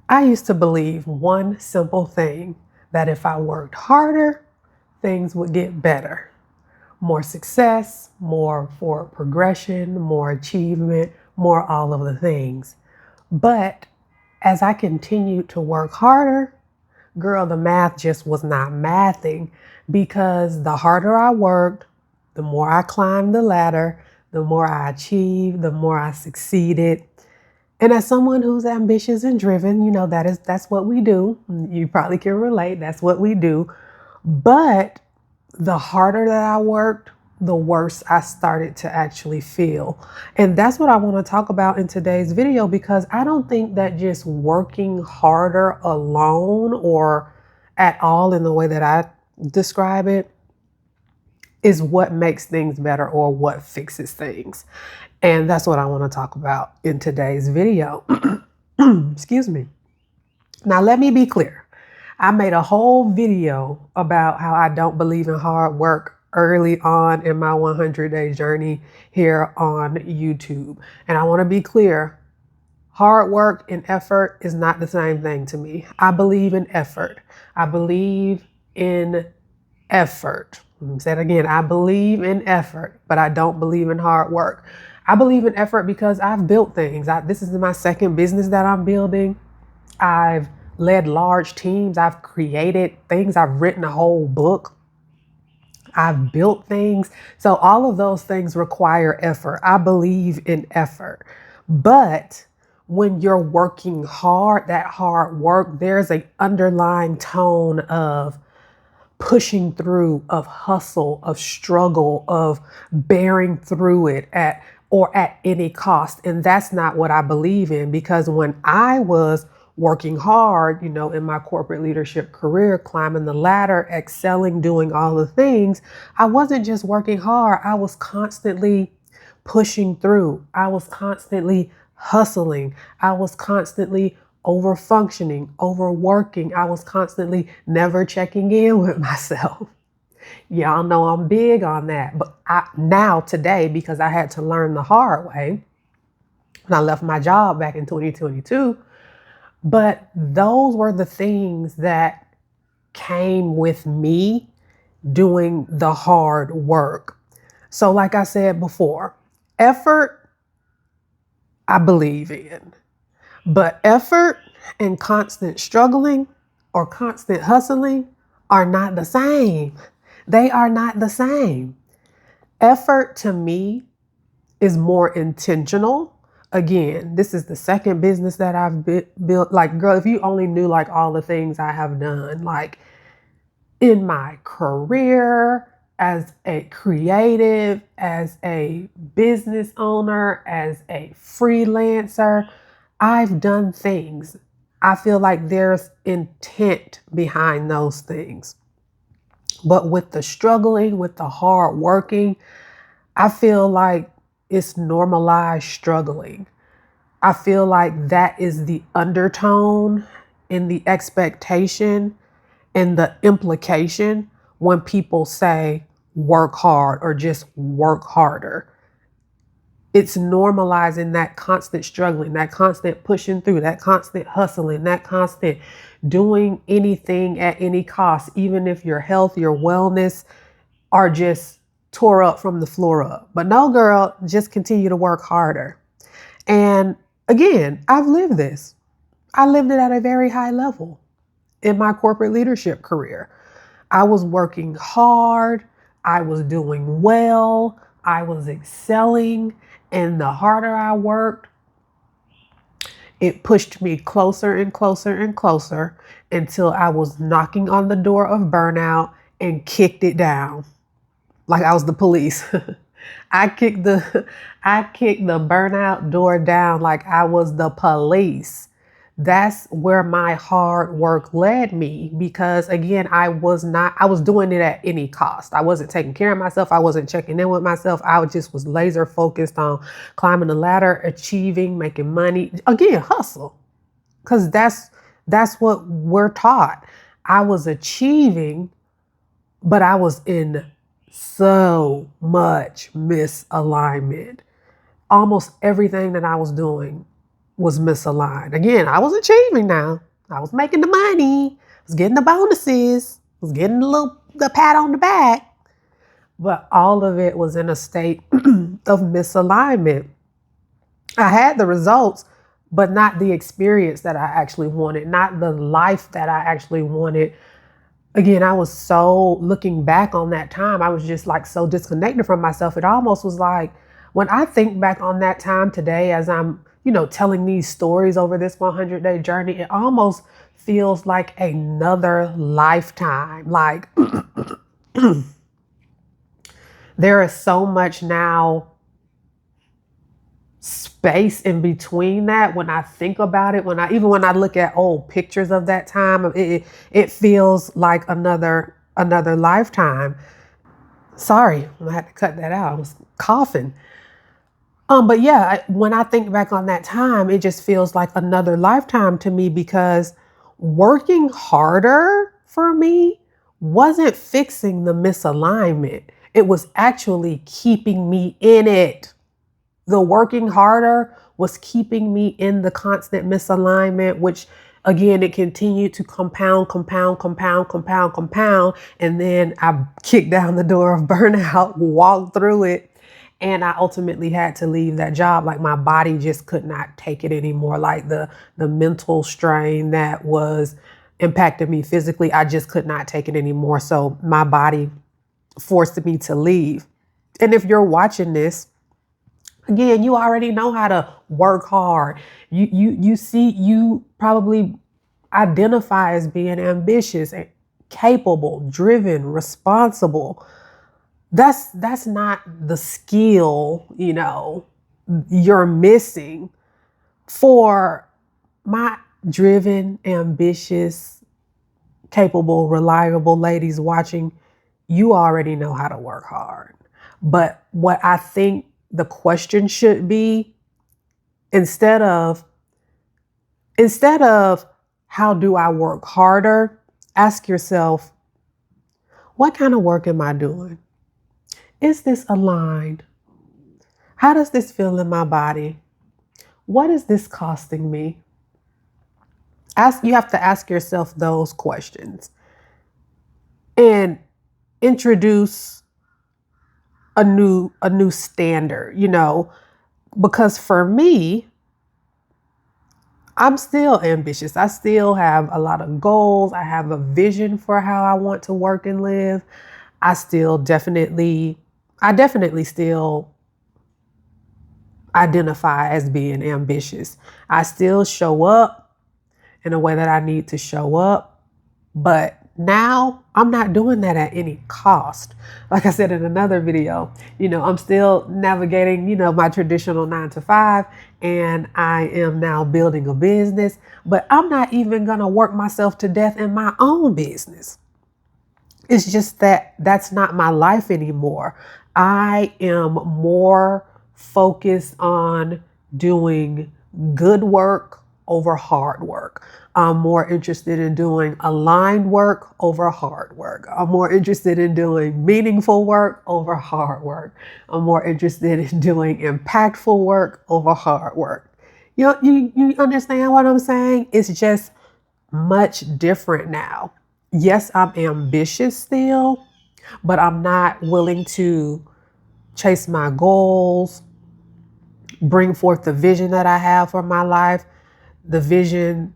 I used to believe one simple thing, that if I worked harder, things would get better. More success, more forward progression, more achievement, more all of the things. But as I continued to work harder, girl, the math just was not mathing, because the harder I worked, the more I climbed the ladder, the more I achieved, the more I succeeded. And as someone who's ambitious and driven, that's what we do. You probably can relate. That's what we do. But the harder that I worked, the worse I started to actually feel. And that's what I want to talk about in today's video, because I don't think that just working harder alone, or at all in the way that I describe it, is what makes things better or what fixes things. And that's what I want to talk about in today's video. Excuse me. Now, let me be clear. I made a whole video about how I don't believe in hard work early on in my 100-day journey here on YouTube. And I want to be clear. Hard work and effort is not the same thing to me. I believe in effort. I believe in effort. Let me say it again. I believe in effort, but I don't believe in hard work. I believe in effort because I've built things. This is my second business that I'm building. I've led large teams. I've created things. I've written a whole book. I've built things. So all of those things require effort. I believe in effort. But when you're working hard, that hard work, there's an underlying tone of pushing through, of hustle, of struggle, of bearing through it at any cost. And that's not what I believe in, because when I was working hard, in my corporate leadership career, climbing the ladder, excelling, doing all the things, I wasn't just working hard. I was constantly pushing through. I was constantly hustling. I was constantly over functioning, overworking. I was constantly never checking in with myself. Y'all know I'm big on that. But now today, because I had to learn the hard way when I left my job back in 2022, but those were the things that came with me doing the hard work. So like I said before, effort, I believe in. But effort and constant struggling or constant hustling are not the same. They are not the same. Effort to me is more intentional. Again, this is the second business that I've built. Like, girl, if you only knew like all the things I have done, like in my career, as a creative, as a business owner, as a freelancer, I've done things. I feel like there's intent behind those things. But with the struggling, with the hard working, I feel like it's normalized struggling. I feel like that is the undertone in the expectation and the implication when people say work hard or just work harder. It's normalizing that constant struggling, that constant pushing through, that constant hustling, that constant doing anything at any cost, even if your health, your wellness are just tore up from the floor up. But no, girl, just continue to work harder. And again, I've lived this. I lived it at a very high level in my corporate leadership career. I was working hard. I was doing well. I was excelling. And the harder I worked, it pushed me closer and closer and closer until I was knocking on the door of burnout and kicked it down like I was the police. I kicked the I kicked the burnout door down like I was the police. That's where my hard work led me, because again, I was doing it at any cost. I wasn't taking care of myself. I wasn't checking in with myself. I just was laser focused on climbing the ladder, achieving, making money. Again, hustle. Because that's what we're taught. I was achieving, but I was in so much misalignment. Almost everything that I was doing was misaligned. Again, I was achieving now. I was making the money, I was getting the bonuses, I was getting the pat on the back. But all of it was in a state of misalignment. I had the results, but not the experience that I actually wanted, not the life that I actually wanted. Again, I was so, looking back on that time, I was just like so disconnected from myself. It almost was like, when I think back on that time today, as I'm, telling these stories over this 100-day journey, it almost feels like another lifetime. Like there is so much now space in between that. When I think about it, when I look at old pictures of that time, it feels like another lifetime. Sorry, I had to cut that out. I was coughing. But yeah, when I think back on that time, it just feels like another lifetime to me, because working harder for me wasn't fixing the misalignment. It was actually keeping me in it. The working harder was keeping me in the constant misalignment, which again, it continued to compound. And then I kicked down the door of burnout, walked through it. And I ultimately had to leave that job. Like my body just could not take it anymore. Like the mental strain that was impacting me physically, I just could not take it anymore. So my body forced me to leave. And if you're watching this, again, you already know how to work hard. You probably identify as being ambitious and capable, driven, responsible. That's not the skill, you're missing. For my driven, ambitious, capable, reliable ladies watching, you already know how to work hard. But what I think the question should be, instead of how do I work harder, ask yourself, what kind of work am I doing? Is this aligned? How does this feel in my body? What is this costing me? You have to ask yourself those questions and introduce a new standard, because for me, I'm still ambitious. I still have a lot of goals. I have a vision for how I want to work and live. I definitely still identify as being ambitious. I still show up in a way that I need to show up, but now I'm not doing that at any cost. Like I said in another video, I'm still navigating, my traditional 9 to 5, and I am now building a business, but I'm not even going to work myself to death in my own business. It's just that that's not my life anymore. I am more focused on doing good work over hard work. I'm more interested in doing aligned work over hard work. I'm more interested in doing meaningful work over hard work. I'm more interested in doing impactful work over hard work. You understand what I'm saying? It's just much different now. Yes, I'm ambitious still, but I'm not willing to chase my goals, bring forth the vision that I have for my life, the vision,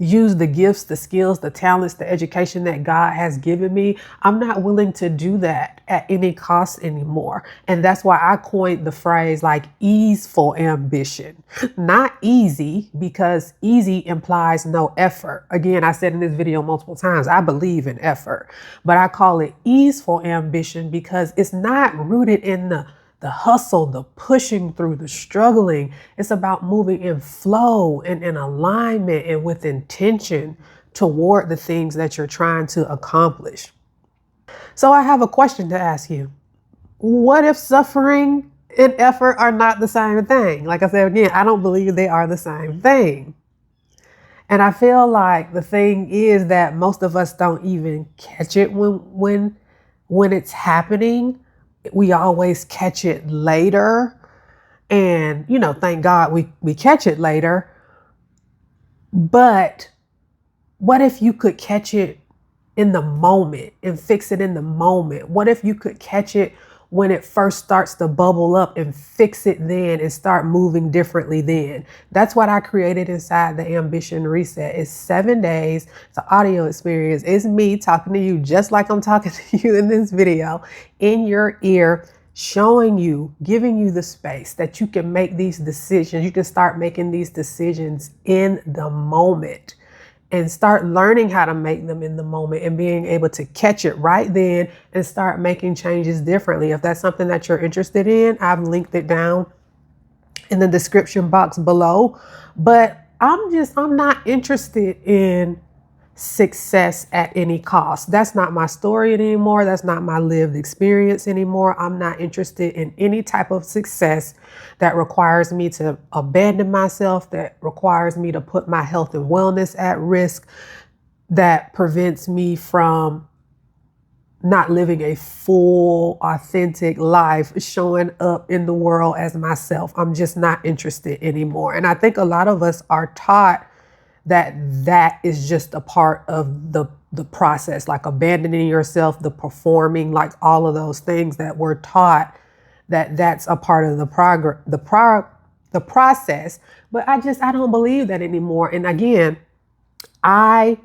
use the gifts, the skills, the talents, the education that God has given me. I'm not willing to do that at any cost anymore. And that's why I coined the phrase like easeful ambition. Not easy, because easy implies no effort. Again, I said in this video multiple times, I believe in effort, but I call it easeful ambition because it's not rooted in the hustle, the pushing through, the struggling. It's about moving in flow and in alignment and with intention toward the things that you're trying to accomplish. So I have a question to ask you. What if suffering and effort are not the same thing? Like I said, again, I don't believe they are the same thing. And I feel like the thing is that most of us don't even catch it when it's happening. We always catch it later. And, thank God we catch it later. But what if you could catch it in the moment and fix it in the moment? What if you could catch it when it first starts to bubble up and fix it then and start moving differently then? That's what I created inside the Ambition Reset. It's 7 days. It's an audio experience. It's me talking to you just like I'm talking to you in this video, in your ear, showing you, giving you the space that you can make these decisions. You can start making these decisions in the moment and start learning how to make them in the moment and being able to catch it right then and start making changes differently. If that's something that you're interested in, I've linked it down in the description box below. But I'm not interested in success at any cost. That's not my story anymore. That's not my lived experience anymore. I'm not interested in any type of success that requires me to abandon myself, that requires me to put my health and wellness at risk, that prevents me from not living a full, authentic life, showing up in the world as myself. I'm just not interested anymore. And I think a lot of us are taught that is just a part of the process, like abandoning yourself, the performing, like all of those things that we're taught, that's a part of the process. But I don't believe that anymore. And again, I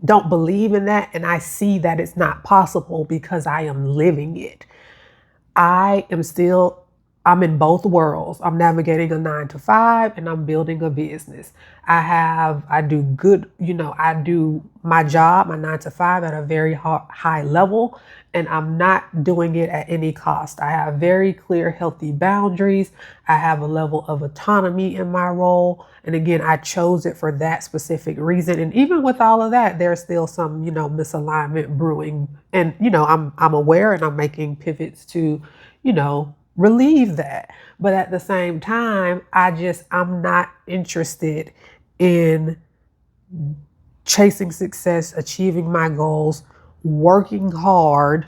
don't believe in that, and I see that it's not possible because I am living it. I'm in both worlds. I'm navigating a 9-to-5 and I'm building a business. I do my job, my 9-to-5 at a very high level, and I'm not doing it at any cost. I have very clear, healthy boundaries. I have a level of autonomy in my role. And again, I chose it for that specific reason. And even with all of that, there's still some, misalignment brewing. And, I'm aware and I'm making pivots to, relieve that. But at the same time, I'm not interested in chasing success, achieving my goals, working hard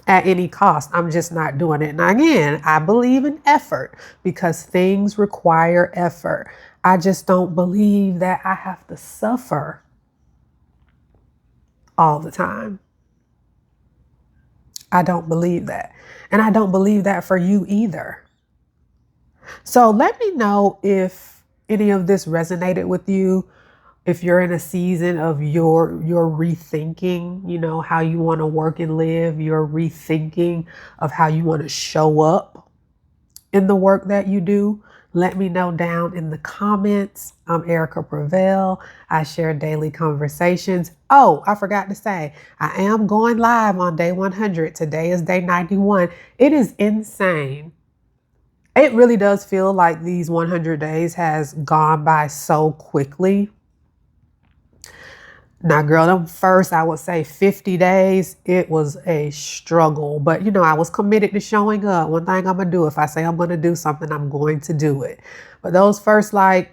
at any cost. I'm just not doing it. And again, I believe in effort because things require effort. I just don't believe that I have to suffer all the time. I don't believe that. And I don't believe that for you either. So let me know if any of this resonated with you. If you're in a season of your rethinking, how you want to work and live, your rethinking of how you want to show up in the work that you do, let me know down in the comments. I'm Erica Prevail. I share daily conversations. Oh, I forgot to say, I am going live on day 100. Today is day 91. It is insane. It really does feel like these 100 days has gone by so quickly. Now, girl, them first, I would say 50 days, it was a struggle. But, I was committed to showing up. One thing I'm going to do, if I say I'm going to do something, I'm going to do it. But those first, I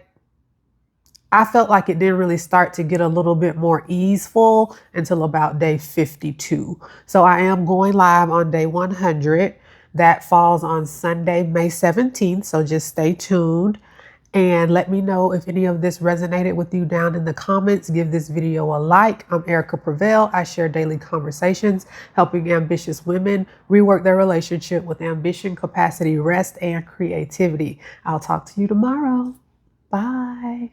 felt like it didn't really start to get a little bit more easeful until about day 52. So I am going live on day 100. That falls on Sunday, May 17th. So just stay tuned. And let me know if any of this resonated with you down in the comments. Give this video a like. I'm Erica Prevail. I share daily conversations, helping ambitious women rework their relationship with ambition, capacity, rest, and creativity. I'll talk to you tomorrow. Bye.